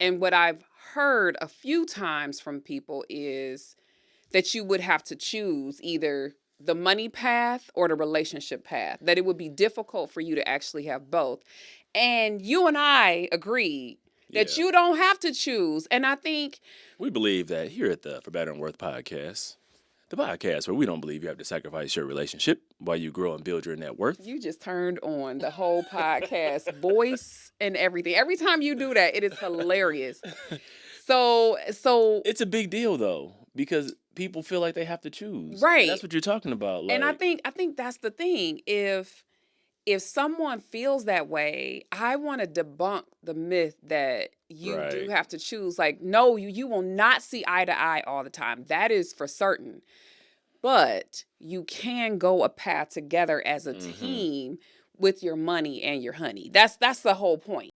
And what I've heard a few times from people is that you would have to choose either the money path or the relationship path, that it would be difficult for you to actually have both. And you and I agreed that Yeah. you don't have to choose. And I think We believe that here at the For Better and Worth podcast, the podcast where we don't believe you have to sacrifice your relationship while you grow and build your net worth. you just turned on the whole podcast voice and everything. Every time you do that, it is hilarious. So It's a big deal though, because people feel like they have to choose. right. And that's what you're talking about. And I think that's the thing. If someone feels that way, I want to debunk the myth that you do Right. have to choose. Like, no, you will not see eye to eye all the time. That is for certain. But you can go a path together as a team with your money and your honey. That's the whole point.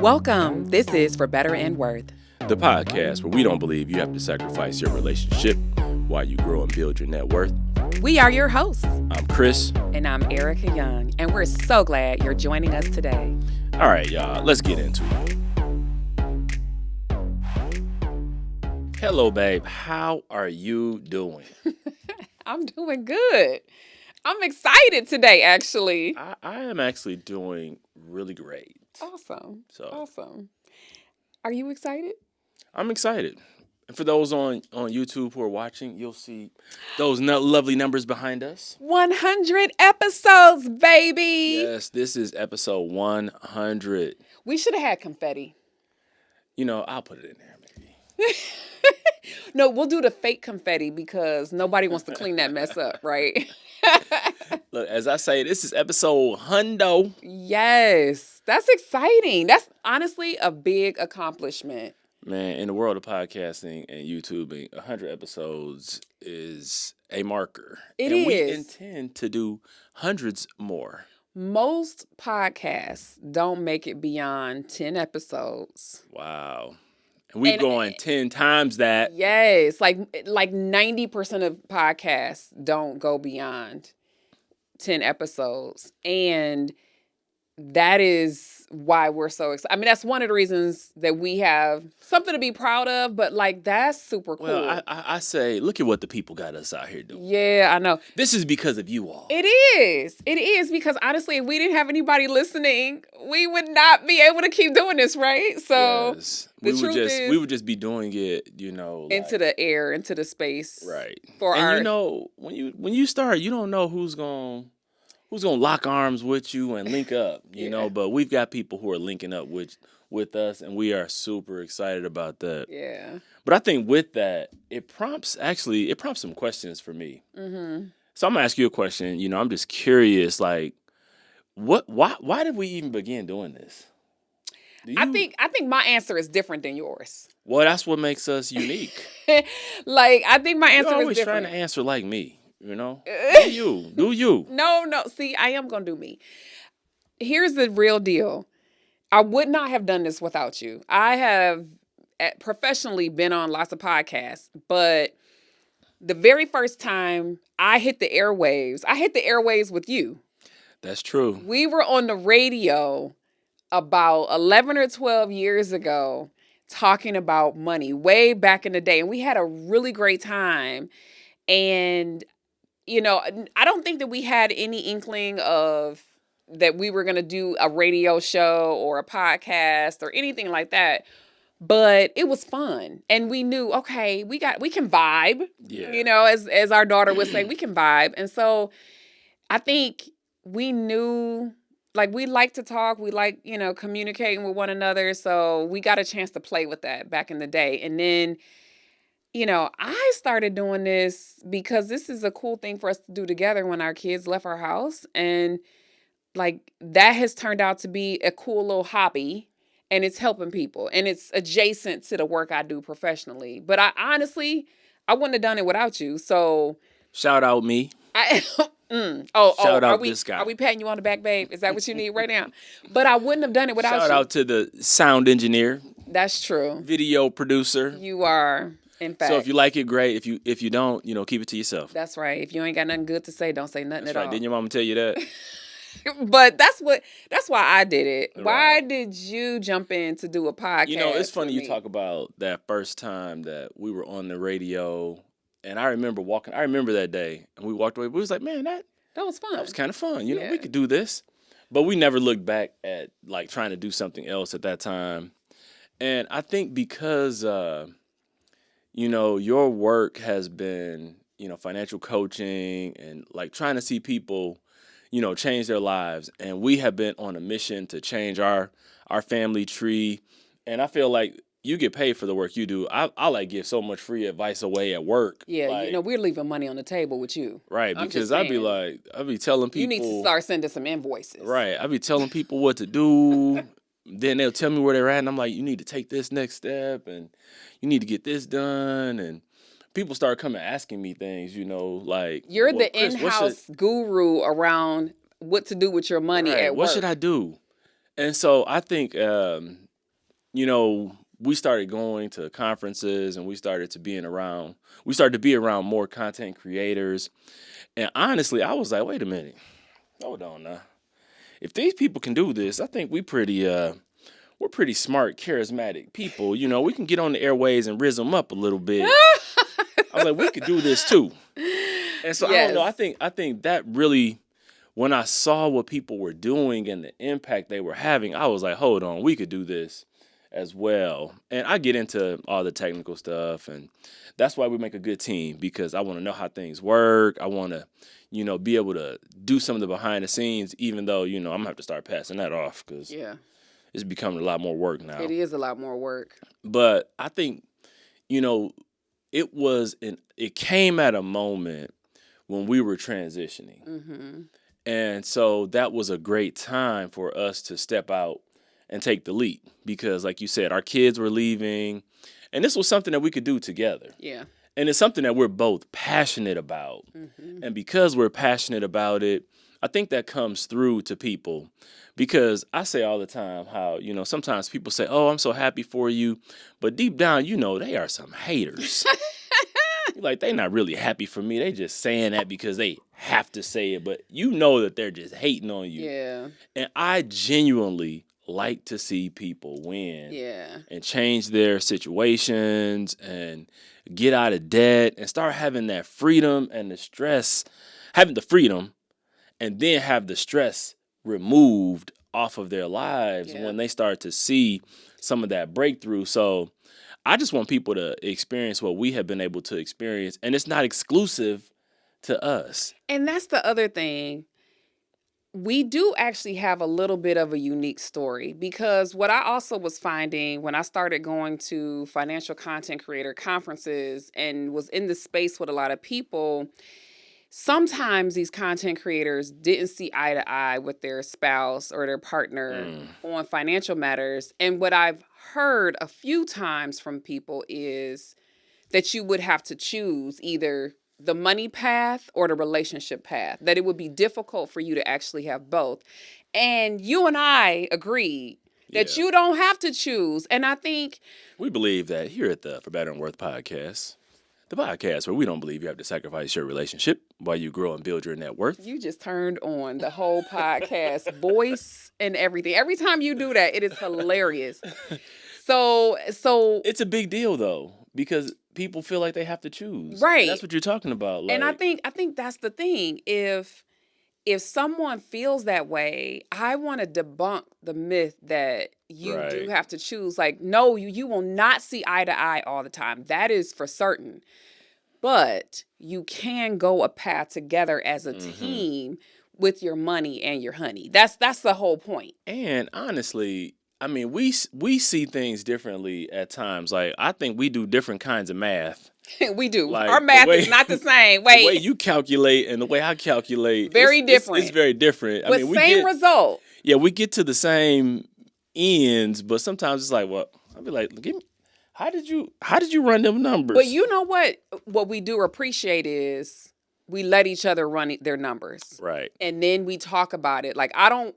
Welcome. This is For Better and Worth, The podcast where we don't believe you have to sacrifice your relationship while you grow and build your net worth. We are your hosts. I'm Chris. And I'm Ericka Young. And we're so glad you're joining us today. All right, y'all, let's get into it. Hello, babe. How are you doing? I'm doing good. I'm excited today, actually. I am actually doing really great. Awesome. So Awesome. Are you excited? I'm excited. And for those on YouTube who are watching, you'll see those lovely numbers behind us. 100 episodes, baby. Yes, this is episode 100. We should have had confetti. You know, I'll put it in there maybe. No, we'll do the fake confetti because nobody wants to clean that mess up, right? Look, as I say, this is episode hundo. Yes, that's exciting. That's honestly a big accomplishment. Man, in the world of podcasting and YouTubing, 100 episodes is a marker. It and we is. intend to do hundreds more. Most podcasts don't make it beyond 10 episodes. Wow. And we're going 10 times that. Yes, like 90% of podcasts don't go beyond 10 episodes. And that is why we're so excited. I mean, that's one of the reasons that we have something to be proud of, but like that's super cool. Well, I say, look at what the people got us out here doing. Yeah, I know. This is because of you all. It is. It is because honestly, if we didn't have anybody listening, we would not be able to keep doing this, right? So yes. the truth is, we would just be doing it, you know, into the air, into the space. right. For and our you know, when you start, you don't know who's gonna lock arms with you and link up, you know, but we've got people who are linking up with us, and we are super excited about that. Yeah. But I think with that, it prompts some questions for me. Mm-hmm. So I'm gonna ask you a question. You know, I'm just curious, like, why did we even begin doing this? I think my answer is different than yours. Well, that's what makes us unique. Like, I think my answer You're is always different. trying to answer like me, you know? Do you? No. See, I am going to do me. Here's the real deal. I would not have done this without you. I have professionally been on lots of podcasts, but the very first time I hit the airwaves with you. That's true. We were on the radio about 11 or 12 years ago talking about money way back in the day. And we had a really great time. And, you know, I don't think that we had any inkling of that we were going to do a radio show or a podcast or anything like that. But it was fun. And we knew, okay, we can vibe, you know, as our daughter would say, we can vibe. And so I think we knew, like, we like to talk. We like, you know, communicating with one another. So we got a chance to play with that back in the day. And then, you know, I started doing this because this is a cool thing for us to do together when our kids left our house. And like, that has turned out to be a cool little hobby. And it's helping people. And it's adjacent to the work I do professionally. But I wouldn't have done it without you. So shout out me. Shout out this guy. Are we patting you on the back, babe? Is that what you need right now? But I wouldn't have done it without you. Shout out to the sound engineer. That's true. Video producer. You are, in fact. So if you like it, great. If you don't, you know, keep it to yourself. That's right. If you ain't got nothing good to say, don't say nothing That's at right. all. Didn't your mama tell you that? But that's why I did it. Why Right. did you jump in to do a podcast It's funny with you me? talk about that first time that we were on the radio, and I remember walking. I remember that day, and we walked away. We was like, man, That was that was fun. kind of fun. We Yeah. could do this, but we never looked back at like trying to do something else at that time. And I think because your work has been financial coaching and like trying to see people change their lives, and we have been on a mission to change our family tree. And I feel like you get paid for the work you do. I like give so much free advice away at work, Yeah, like we're leaving money on the table with you. right, I'm just because I'd be saying, like I'd be telling you need to people start sending some invoices. right, I'd be telling people what to do. Then they'll tell me where they're at, and I'm like, you need to take this next step, and you need to get this done. And people start coming asking me things, like, You're well, the Chris, what should in-house guru around what to do with your money right, at what should work. I do? And so I think, we started going to conferences, and we started to be around more content creators. And honestly, I was like, wait a minute, hold on now. If these people can do this, I think we're pretty smart, charismatic people. We can get on the airways and rizz them up a little bit. I was like, we could do this too. And so I don't know. Yes. I think that really, when I saw what people were doing and the impact they were having, I was like, hold on, we could do this as well. And I get into all the technical stuff, and that's why we make a good team, because I want to know how things work. I want to, be able to do some of the behind the scenes, even though, I'm gonna have to start passing that off because Yeah. it's becoming a lot more work now. It is a lot more work. But I think, you know, it came at a moment when we were transitioning. Mm-hmm. And so that was a great time for us to step out and take the leap, because like you said, our kids were leaving, and this was something that we could do together. Yeah. And it's something that we're both passionate about. Mm-hmm. And because we're passionate about it, I think that comes through to people, because I say all the time how, sometimes people say, oh, I'm so happy for you. But deep down, they are some haters. Like, they not really happy for me. They just saying that because they have to say it. But that they're just hating on you. Yeah. And I genuinely like to see people win. Yeah. And change their situations and get out of debt and start having that freedom and the stress, having the freedom and then have the stress removed off of their lives when they start to see some of that breakthrough. So I just want people to experience what we have been able to experience, and it's not exclusive to us. And that's the other thing. We do actually have a little bit of a unique story, because what I also was finding when I started going to financial content creator conferences and was in the space with a lot of people, sometimes these content creators didn't see eye to eye with their spouse or their partner on financial matters. And what I've heard a few times from people is that you would have to choose either the money path or the relationship path, that it would be difficult for you to actually have both. And you and I agreed that you don't have to choose. And I think we believe that here at the For Better and Worth podcast, the podcast where we don't believe you have to sacrifice your relationship while you grow and build your net worth. You just turned on the whole podcast voice and everything. Every time you do that, it is hilarious. So it's a big deal though, because people feel like they have to choose. Right. And that's what you're talking about. And I think that's the thing. If someone feels that way, I want to debunk the myth that you do have to choose. Like, no, you will not see eye to eye all the time. That is for certain. But you can go a path together as a team with your money and your honey. That's the whole point. And honestly, I mean, we see things differently at times. Like, I think we do different kinds of math. We do. Like, our math is not the same. Wait. The way you calculate and the way I calculate, very different. It's very different. But same result. Yeah, we get to the same ends, but sometimes it's like, well, I'll be like, how did you run them numbers? But you know what? What we do appreciate is we let each other run their numbers. Right. And then we talk about it. Like, I don't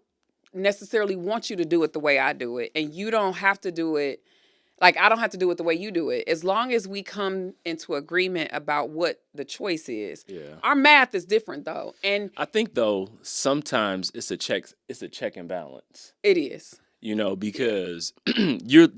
necessarily want you to do it the way I do it, and you don't have to do it. Like, I don't have to do it the way you do it. As long as we come into agreement about what the choice is. Yeah. Our math is different though. And I think though sometimes it's a check and balance. it is. You know, because you're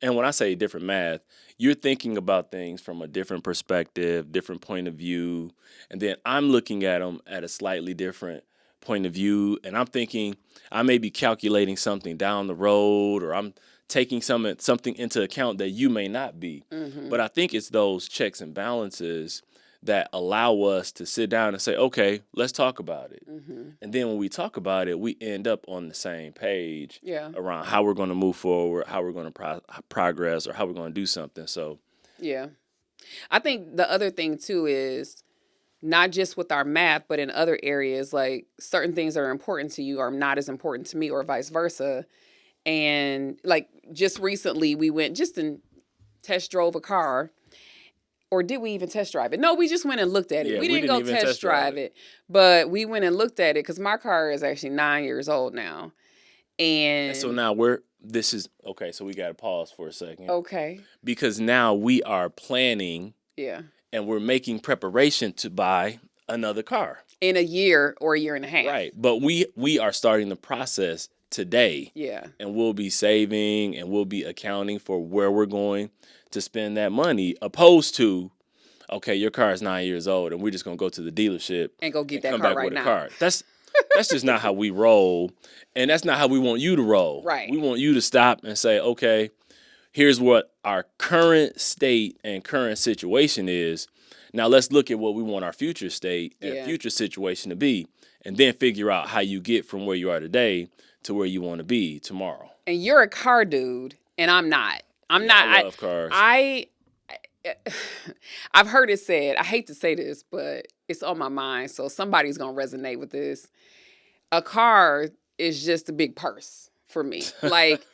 and when I say different math, you're thinking about things from a different perspective, different point of view, and then I'm looking at them at a slightly different point of view, and I'm thinking I may be calculating something down the road, or I'm taking something into account that you may not be. Mm-hmm. But I think it's those checks and balances that allow us to sit down and say, okay, let's talk about it. Mm-hmm. And then when we talk about it, we end up on the same page around how we're going to move forward, how we're going to progress, or how we're going to do something. So, yeah. I think the other thing too is not just with our math, but in other areas, like certain things that are important to you are not as important to me, or vice versa. And like just recently, we went just and test drove a car. Or did we even test drive it? No, we just went and looked at it. Yeah, we didn't go even test drive it, but we went and looked at it because my car is actually 9 years old now. And so now okay, so we got to pause for a second. Okay. Because now we are planning. Yeah. And we're making preparation to buy another car. In a year or a year and a half. Right. But we are starting the process today. Yeah. And we'll be saving and we'll be accounting for where we're going to spend that money, opposed to, okay, your car is 9 years old and we're just going to go to the dealership and go get that come car back right with now. A car. That's just not how we roll. And that's not how we want you to roll. Right. We want you to stop and say, okay, here's what our current state and current situation is. Now let's look at what we want our future state and future situation to be, and then figure out how you get from where you are today to where you want to be tomorrow. And you're a car dude, and I'm not. I love cars. I've heard it said, I hate to say this, but it's on my mind, so somebody's going to resonate with this. A car is just a big purse for me. Like,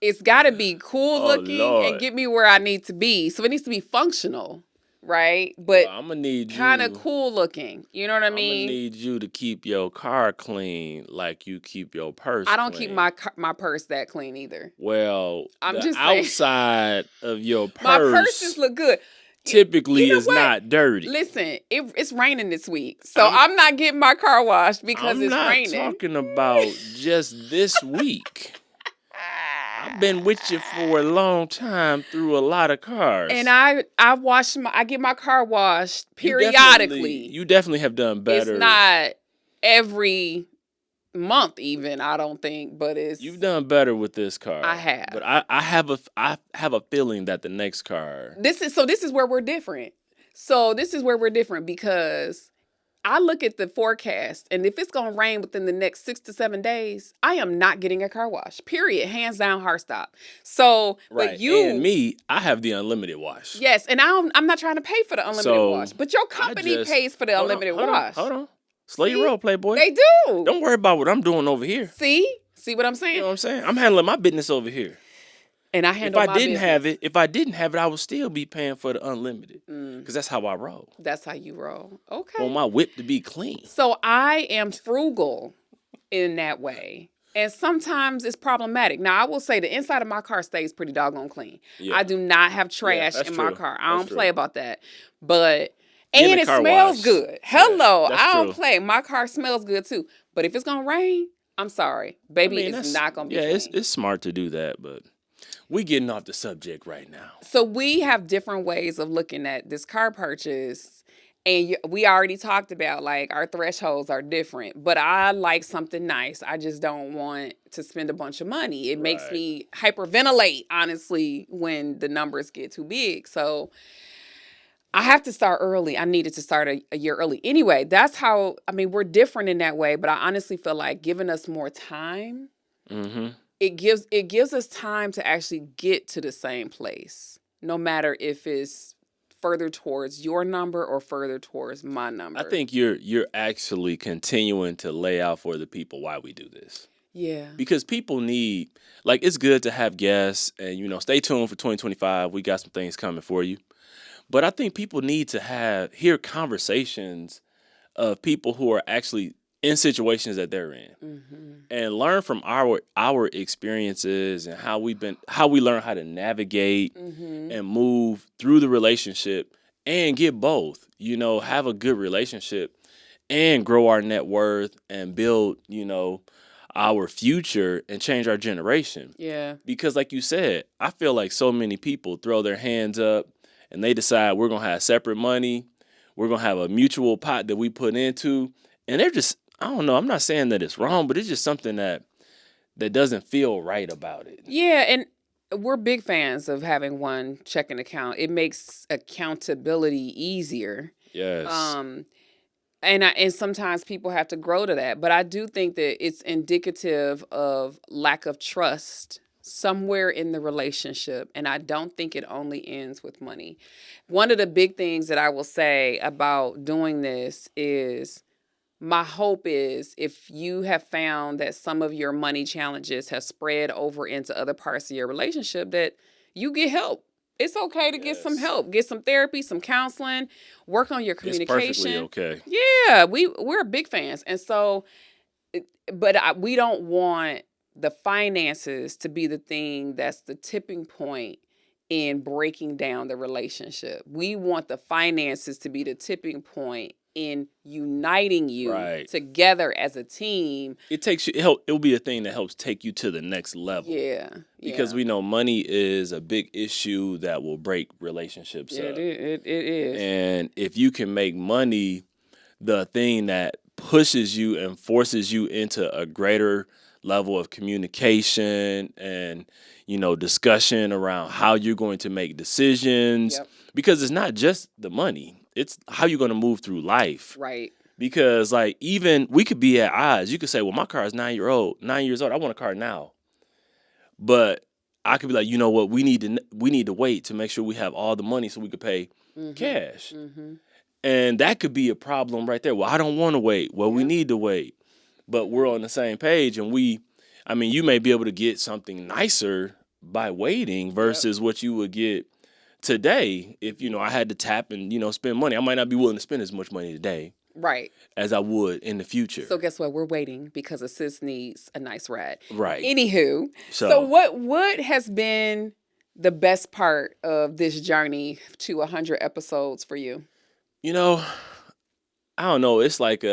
it's got to be cool looking and get me where I need to be. So it needs to be functional, right? But I'm gonna need kind of cool looking. You know what I mean? I'm gonna need you to keep your car clean like you keep your purse. I don't clean. keep my purse that clean either. Well, I'm the just saying, outside of your purse, my purses look good. Typically is not dirty. Listen, it's raining this week, so I'm not getting my car washed because it's raining. I'm not talking about just this week. I've been with you for a long time through a lot of cars. And I get my car washed periodically. You definitely have done better. It's not every month even, I don't think, but you've done better with this car. I have. But I have a feeling that the next car. This is where we're different. Because I look at the forecast, and if it's going to rain within the next 6 to 7 days, I am not getting a car wash. Period. Hands down, hard stop. So, right. But you and me, I have the unlimited wash. Yes, and I'm not trying to pay for the unlimited wash, but your company pays for the unlimited wash. Hold on. Slow your roll, Playboy. They do. Don't worry about what I'm doing over here. See what I'm saying? You know what I'm saying? I'm handling my business over here. And I handle my business. If I didn't have it, I would still be paying for the unlimited. Because that's how I roll. That's how you roll. Okay. I want my whip to be clean. So I am frugal in that way. And sometimes it's problematic. Now, I will say the inside of my car stays pretty doggone clean. Yeah. I do not have trash in my car. I don't play about that. But... And it smells good. Hello. I don't play. My car smells good too. But if it's going to rain, I'm sorry. Baby, it's not going to be clean. It's smart to do that, but we getting off the subject right now. So we have different ways of looking at this car purchase. And we already talked about, like, our thresholds are different. But I like something nice. I just don't want to spend a bunch of money. It makes me hyperventilate, honestly, when the numbers get too big. So... I have to start early. I needed to start a year early. Anyway, that's how, we're different in that way, but I honestly feel like giving us more time, it gives us time to actually get to the same place, no matter if it's further towards your number or further towards my number. I think you're actually continuing to lay out for the people why we do this. Yeah. Because people need, like, it's good to have guests and, stay tuned for 2025. We got some things coming for you. But I think people need to hear conversations of people who are actually in situations that they're in, and learn from our experiences and how we learn how to navigate and move through the relationship and get both. Have a good relationship and grow our net worth and build, our future and change our generation. Yeah. Because like you said, I feel like so many people throw their hands up and they decide we're going to have separate money. We're going to have a mutual pot that we put into. And they're just, I don't know, I'm not saying that it's wrong, but it's just something that doesn't feel right about it. Yeah, and we're big fans of having one checking account. It makes accountability easier. Yes. And sometimes people have to grow to that, but I do think that it's indicative of lack of trust somewhere in the relationship, and I don't think it only ends with money. One of the big things that I will say about doing this is my hope is if you have found that some of your money challenges have spread over into other parts of your relationship, that you get help. It's okay to get some help, get some therapy, some counseling, work on your communication. It's perfectly okay. Yeah, we're big fans. And so, we don't want the finances to be the thing that's the tipping point in breaking down the relationship. We want the finances to be the tipping point in uniting you together as a team. It takes you. It'll be a thing that helps take you to the next level. Yeah. Because we know money is a big issue that will break relationships up. It is. And if you can make money the thing that pushes you and forces you into a greater level of communication and discussion around how you're going to make decisions, because it's not just the money. It's how you're going to move through life. Right. Because even we could be at odds. You could say, well, my car is 9 years old. I want a car now. But I could be like, you know what? We need to wait to make sure we have all the money so we could pay cash. And that could be a problem right there. Well, I don't want to wait. Well, we need to wait. But we're on the same page, and you may be able to get something nicer by waiting versus what you would get today. If, I had to tap and, spend money, I might not be willing to spend as much money today. Right. As I would in the future. So guess what? We're waiting because a sis needs a nice ride. Right. Anywho, so what has been the best part of this journey to 100 episodes for you? I don't know. It's like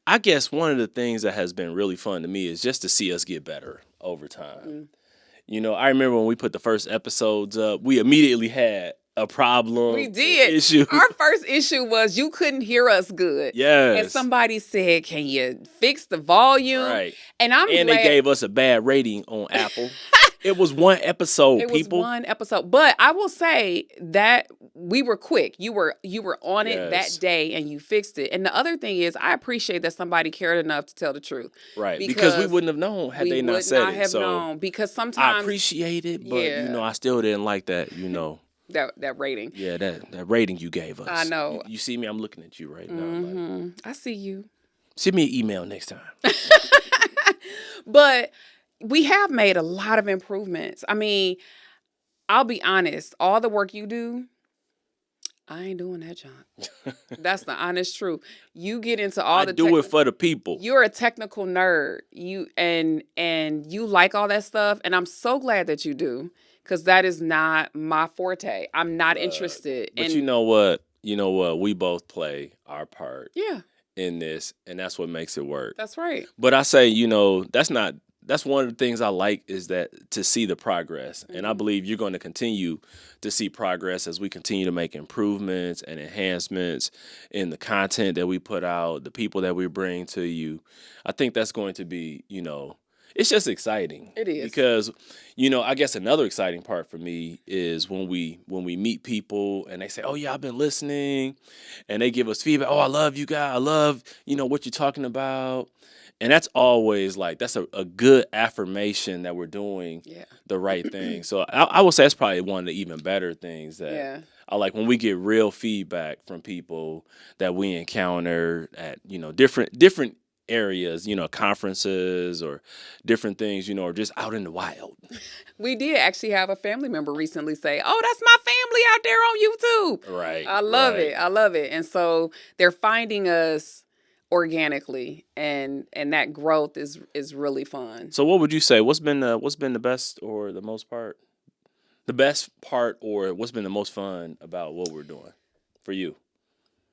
I guess one of the things that has been really fun to me is just to see us get better over time. I remember when we put the first episodes up, we immediately had a problem. We did. Issue. Our first issue was you couldn't hear us good. Yes. And somebody said, "Can you fix the volume?" Right. And they gave us a bad rating on Apple. It was one episode, people. It was one episode. But I will say that we were quick. You were on it that day and you fixed it. And the other thing is, I appreciate that somebody cared enough to tell the truth. Right. Because we wouldn't have known had they not said it. We would not have known. Because sometimes I appreciate it, but I still didn't like that, that rating. Yeah, that rating you gave us. I know. You see me, I'm looking at you right now. Like, I see you. Send me an email next time. But we have made a lot of improvements. I mean, I'll be honest, all the work you do, I ain't doing that, John. That's the honest truth. You get into all I do it for the people. You're a technical nerd. And you like all that stuff, and I'm so glad that you do, because that is not my forte. I'm not interested. But you know what? We both play our part. Yeah. In this, and that's what makes it work. That's right. But I say, that's one of the things I like, is that to see the progress. And I believe you're going to continue to see progress as we continue to make improvements and enhancements in the content that we put out, the people that we bring to you. I think that's going to be, it's just exciting. It is. Because, I guess another exciting part for me is when we meet people and they say, "Oh yeah, I've been listening," and they give us feedback. "Oh, I love you guys. I love, what you're talking about." And that's always that's a good affirmation that we're doing the right thing. So I would say that's probably one of the even better things that I like, when we get real feedback from people that we encounter at, different areas, conferences or different things, or just out in the wild. We did actually have a family member recently say, "Oh, that's my family out there on YouTube." Right. I love it. I love it. And so they're finding us organically, and that growth is really fun. So what would you say? What's been the best or the most part? The best part or what's been the most fun about what we're doing for you?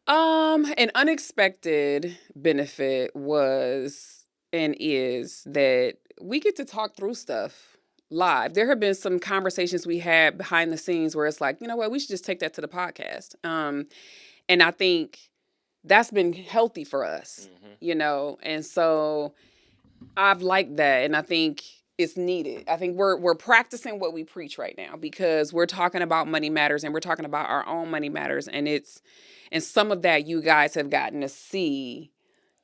An unexpected benefit was and is that we get to talk through stuff live. There have been some conversations we had behind the scenes where it's like, you know what, we should just take that to the podcast. And I think that's been healthy for us, and so I've liked that, and I think it's needed. I think we're practicing what we preach right now because we're talking about money matters and we're talking about our own money matters, and some of that you guys have gotten to see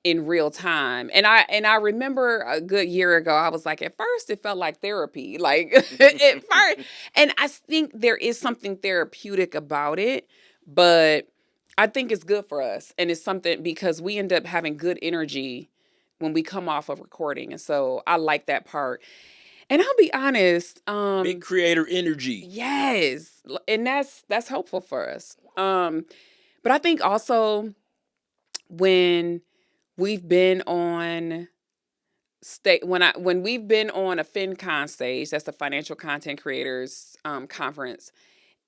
in real time. And I remember a good year ago, I was like, at first it felt like therapy, like at first, and I think there is something therapeutic about it, but I think it's good for us, and it's something because we end up having good energy when we come off of recording, and so I like that part. And I'll be honest, Big creator energy. yes, and that's helpful for us. But I think also when we've been on when we've been on a FinCon stage, that's the Financial Content Creators conference,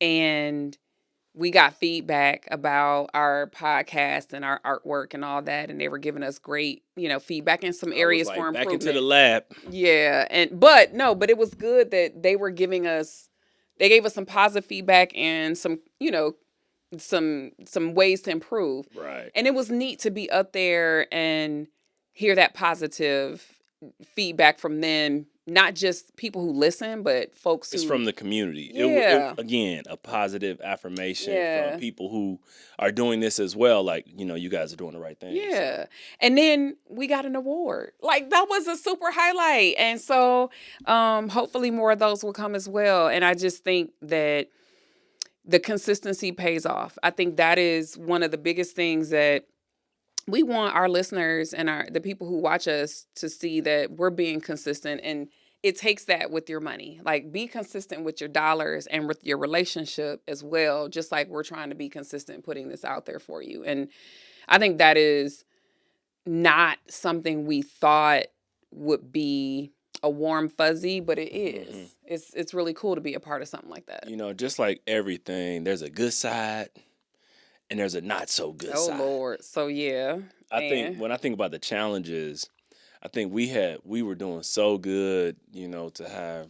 and we got feedback about our podcast and our artwork and all that, and they were giving us great, feedback in some I was areas like, for back into the improvement. lab. Yeah, but it was good that they gave us some positive feedback and some, some ways to improve. Right. And it was neat to be up there and hear that positive feedback from them, not just people who listen, but folks It's who, from the community. yeah, Again, a positive affirmation from yeah, people who are doing this as well. Like, you guys are doing the right thing. So. yeah. And then we got an award. Like that was a super highlight. And so hopefully more of those will come as well. And I just think that the consistency pays off. I think that is one of the biggest things that we want our listeners and the people who watch us to see, that we're being consistent, and it takes that with your money. Like be consistent with your dollars and with your relationship as well, just like we're trying to be consistent putting this out there for you. And I think that is not something we thought would be a warm fuzzy, but it is. Mm-hmm. It's really cool to be a part of something like that. Just like everything, there's a good side and there's a not so good Oh side. Lord. So yeah. I think when I think about the challenges, I think we were doing so good, to have,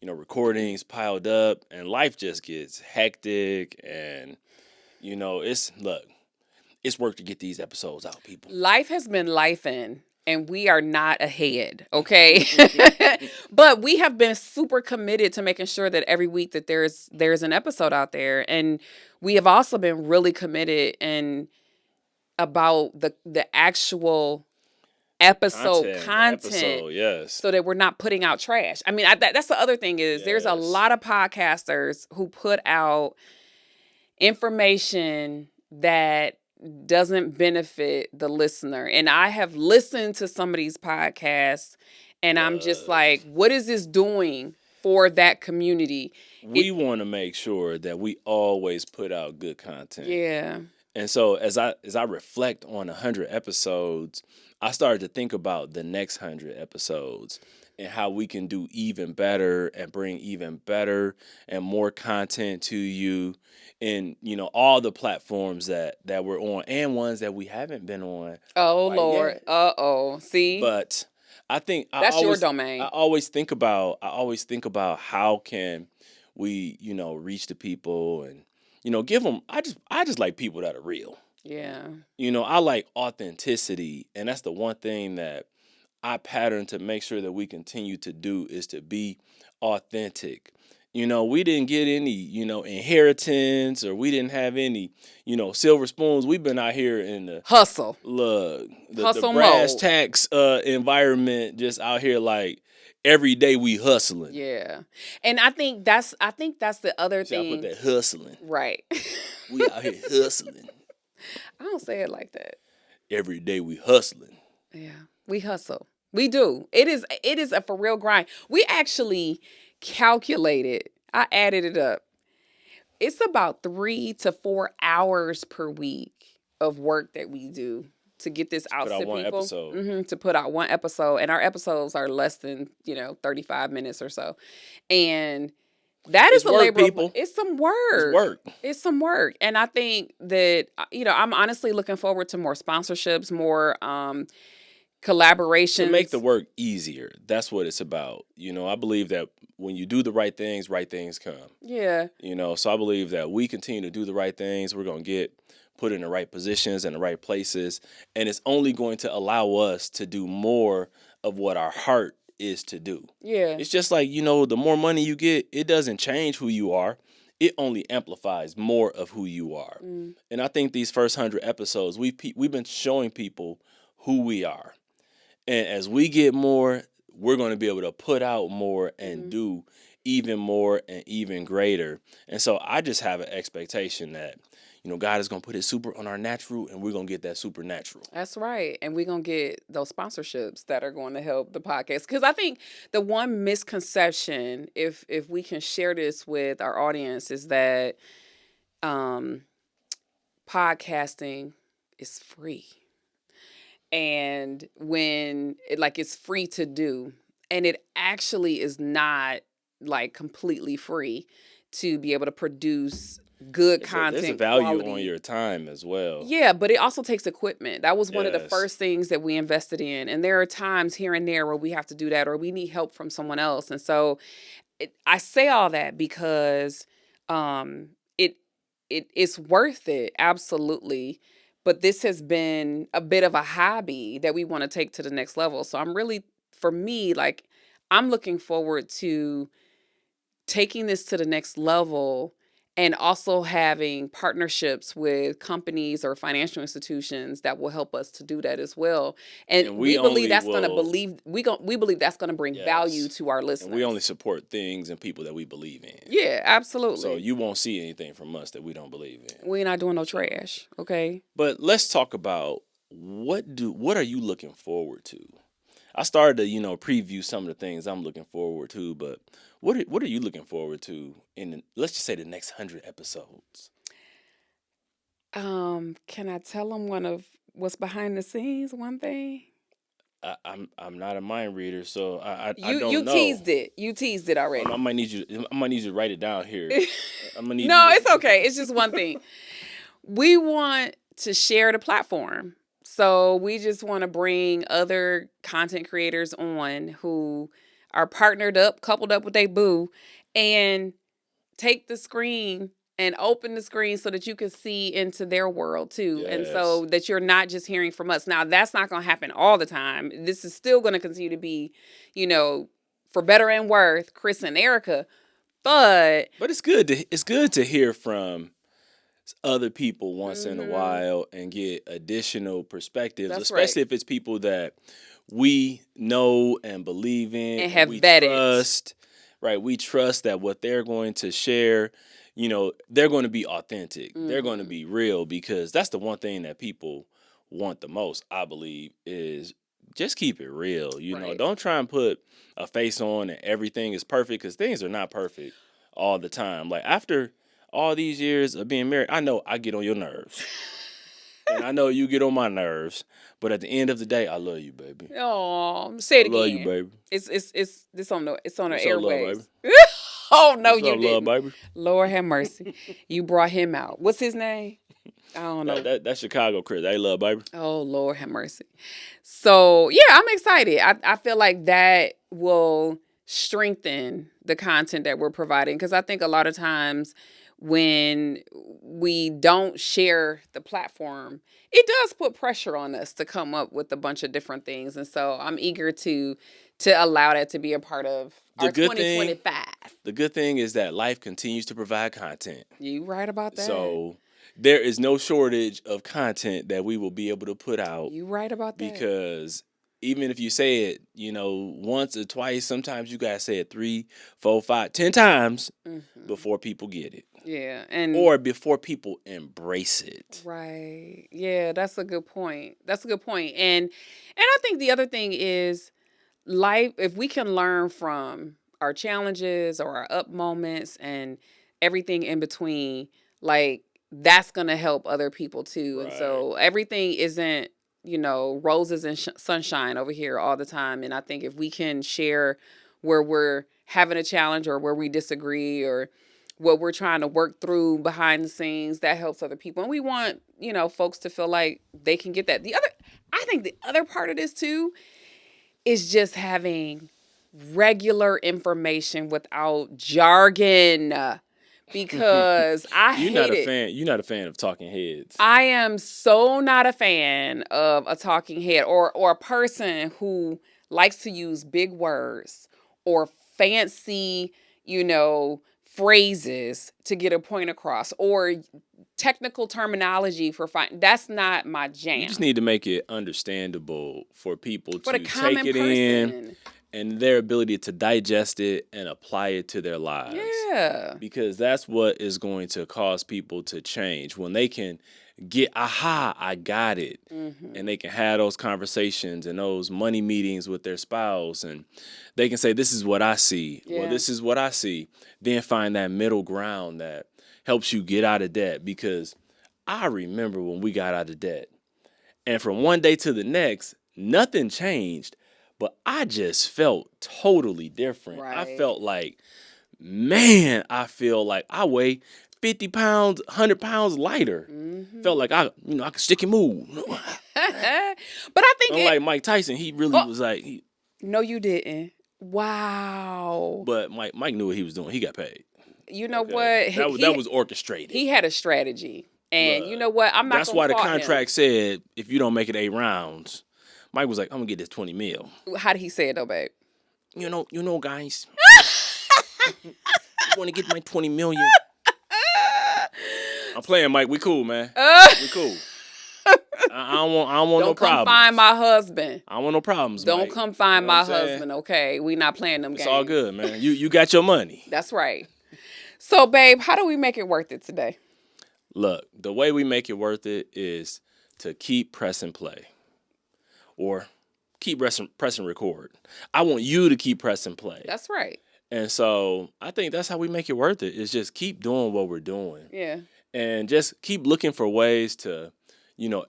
recordings piled up, and life just gets hectic, and it's work to get these episodes out, people. Life has been lifing, and we are not ahead, okay? But we have been super committed to making sure that every week that there's an episode out there, and we have also been really committed and about the actual episode content, yes. so that we're not putting out trash. I mean, that's the other thing is there's a Yes. lot of podcasters who put out information that doesn't benefit the listener. And I have listened to some of these podcasts, and I'm just like, what is this doing for that community? We want to make sure that we always put out good content. Yeah. And so as I reflect on 100 episodes, I started to think about the next 100 episodes and how we can do even better and bring even better and more content to you in, all the platforms that we're on and ones that we haven't been on. Oh Lord. Yet. Uh-oh. See? But I think that's your domain. I always think about how can we, reach the people and give them. I just like people that are real. Yeah. I like authenticity, and that's the one thing that I pattern to make sure that we continue to do is to be authentic. We didn't get any, inheritance, or we didn't have any, silver spoons. We've been out here in the hustle. Look, the Hustle brass mode. tax environment, just out here like every day we hustling. Yeah. And I think that's the other See, I thing. put that hustling. Right. We out here hustling. I don't say it like that. Every day we hustling. Yeah. We hustle. We do. It is a for real grind. We actually calculated. I added it up. It's about 3 to 4 hours per week of work that we do to get this Put out out to one people. episode. To put out one episode, and our episodes are less than 35 minutes or so, and that is It's a work, labor of people. it's some It's work. work. It's some work. And I think that I'm honestly looking forward to more sponsorships, more To make the collaborations. work easier. That's what it's about. I believe that when you do the right things come. Yeah. So I believe that we continue to do the right things. We're going to get put in the right positions and the right places. And it's only going to allow us to do more of what our heart is to do. Yeah. It's just like, the more money you get, it doesn't change who you are. It only amplifies more of who you are. And I think these first 100 episodes, we've been showing people who we are. And as we get more, we're going to be able to put out more and do even more and even greater. And so I just have an expectation that, God is going to put his super on our natural, and we're going to get that supernatural. That's right. And we're going to get those sponsorships that are going to help the podcast. Because I think the one misconception, if we can share this with our audience, is that podcasting is free. And when it's free to do, and it actually is not like completely free to be able to produce good content. There's a value quality on your time as well. Yeah, but it also takes equipment. That was one of the Yes. first things that we invested in. And there are times here and there where we have to do that, or we need help from someone else. And so I say all that because it's worth it, absolutely. But this has been a bit of a hobby that we want to take to the next level. So for me, I'm looking forward to taking this to the next level, and also having partnerships with companies or financial institutions that will help us to do that as well. And we believe that's going to we believe that's going to bring value to our listeners. And we only support things and people that we believe in. Yeah, absolutely. So you won't see anything from us that we don't believe in. We're not doing no trash, okay? But let's talk about what are you looking forward to? I started to, preview some of the things I'm looking forward to, but what are you looking forward to in let's just say the next 100 episodes? Can I tell them one of what's behind the scenes? One thing. I'm not a mind reader, so I don't know. You teased it. You teased it already. I might need you to write it down here. I'm gonna need No, it's okay. It's just one thing. We want to share the platform. So we just want to bring other content creators on who are partnered up, coupled up with a boo, and take the screen and open the screen so that you can see into their world too. Yes. And so that you're not just hearing from us. Now, that's not going to happen all the time. This is still going to continue to be, for better and worse, Chris and Ericka. But it's good to hear from other people once in a while and get additional perspectives. That's especially right. if it's people that we know and believe in And have we vetted. trust. Right, we trust that what they're going to share, they're going to be authentic. They're going to be real, because that's the one thing that people want the most, I believe, is just keep it real. Right. Don't try and put a face on and everything is perfect, because things are not perfect all the time. Like, after all these years of being married, I know I get on your nerves. And I know you get on my nerves, but at the end of the day, I love you, baby. Oh, say it again. I love you, baby. It's on the What's up, airwaves. love, baby? Oh no, What's you up, didn't. love, baby? Lord have mercy. You brought him out. What's his name? I don't know. That's Chicago Chris. Hey, love, baby. Oh Lord have mercy. So yeah, I'm excited. I feel like that will strengthen the content that we're providing, because I think a lot of times when we don't share the platform, it does put pressure on us to come up with a bunch of different things. And so I'm eager to allow that to be a part of our 2025. The good thing is that life continues to provide content. You right about that. So there is no shortage of content that we will be able to put out. You right about that. Because even if you say it, once or twice, sometimes you gotta say it 3, 4, 5, 10 times before people get it. Yeah, or before people embrace it. Right. Yeah, that's a good point. And I think the other thing is, life, if we can learn from our challenges or our up moments and everything in between, that's going to help other people too. Right. And so everything isn't roses and sunshine over here all the time. And I think if we can share where we're having a challenge or where we disagree or what we're trying to work through behind the scenes, that helps other people. And we want, folks to feel like they can get that. I think the other part of this too is just having regular information without jargon. Because I hate it. You're not a fan of talking heads. I am so not a fan of a talking head or a person who likes to use big words or fancy, phrases to get a point across or technical terminology for that's not my jam. You just need to make it understandable for people for to take it in and their ability to digest it and apply it to their lives. Yeah. Because that's what is going to cause people to change. When they can get, I got it. Mm-hmm. And they can have those conversations and those money meetings with their spouse. And they can say, this is what I see. Yeah. Well, this is what I see. Then find that middle ground that helps you get out of debt. Because I remember when we got out of debt. And from one day to the next, nothing changed. But I just felt totally different. Right. I felt like, man, I feel like I weigh 50 pounds, 100 pounds lighter. Mm-hmm. Felt like I could stick and move. But I think unlike Mike Tyson, he really was like. No, you didn't. Wow. But Mike knew what he was doing. He got paid. You know what? That was orchestrated. He had a strategy. And you know what? I'm not. That's why the contract said if you don't make it 8 rounds. Mike was like, I'm gonna get this 20 mil. How did he say it though, babe? You know, guys. You want to get my 20 million? I'm playing, Mike. We cool, man. We cool. I don't want no problems. Don't come find my husband. I don't want no problems. Don't Mike. come find my husband. Okay, we not playing them games. It's all good, man. You got your money. That's right. So, babe, how do we make it worth it today? Look, the way we make it worth it is to keep pressing play. Or keep pressing record. I want you to keep pressing play. That's right. And so I think that's how we make it worth it, is just keep doing what we're doing. Yeah. And just keep looking for ways to,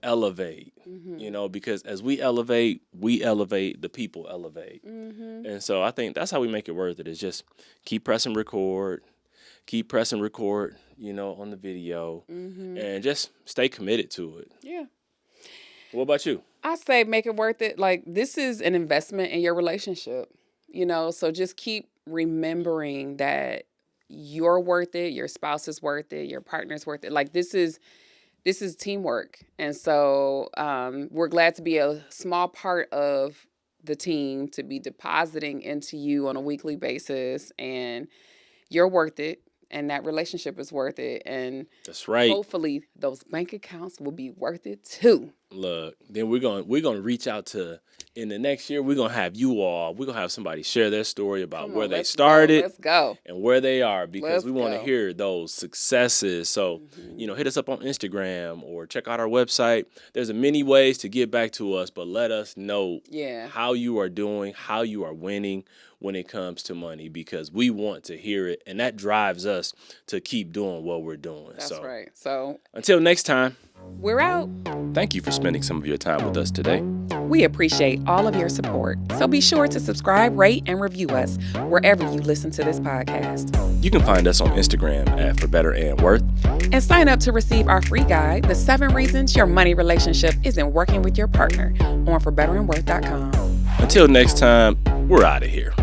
elevate, because as we elevate, the people elevate. Mm-hmm. And so I think that's how we make it worth it, is just keep pressing record, on the video, and just stay committed to it. Yeah. What about you? I say make it worth it. Like, this is an investment in your relationship, so just keep remembering that you're worth it, your spouse is worth it, your partner's worth it. Like, this is teamwork. And so we're glad to be a small part of the team, to be depositing into you on a weekly basis, and you're worth it. And that relationship is worth it. And that's right. Hopefully those bank accounts will be worth it too. Look, then we're gonna reach out to, in the next year, we're gonna have somebody share their story about where they started. Let's go. And where they are, because we want to hear those successes. So, hit us up on Instagram or check out our website. There's many ways to get back to us, but let us know how you are doing, how you are winning when it comes to money, because we want to hear it, and that drives us to keep doing what we're doing. That's right. So until next time, we're out. Thank you for spending some of your time with us today. We appreciate all of your support. So be sure to subscribe, rate, and review us wherever you listen to this podcast. You can find us on Instagram at For Better and Worth. And sign up to receive our free guide, The 7 Reasons Your Money Relationship Isn't Working with Your Partner, on ForBetterAndWorth.com. Until next time, we're out of here.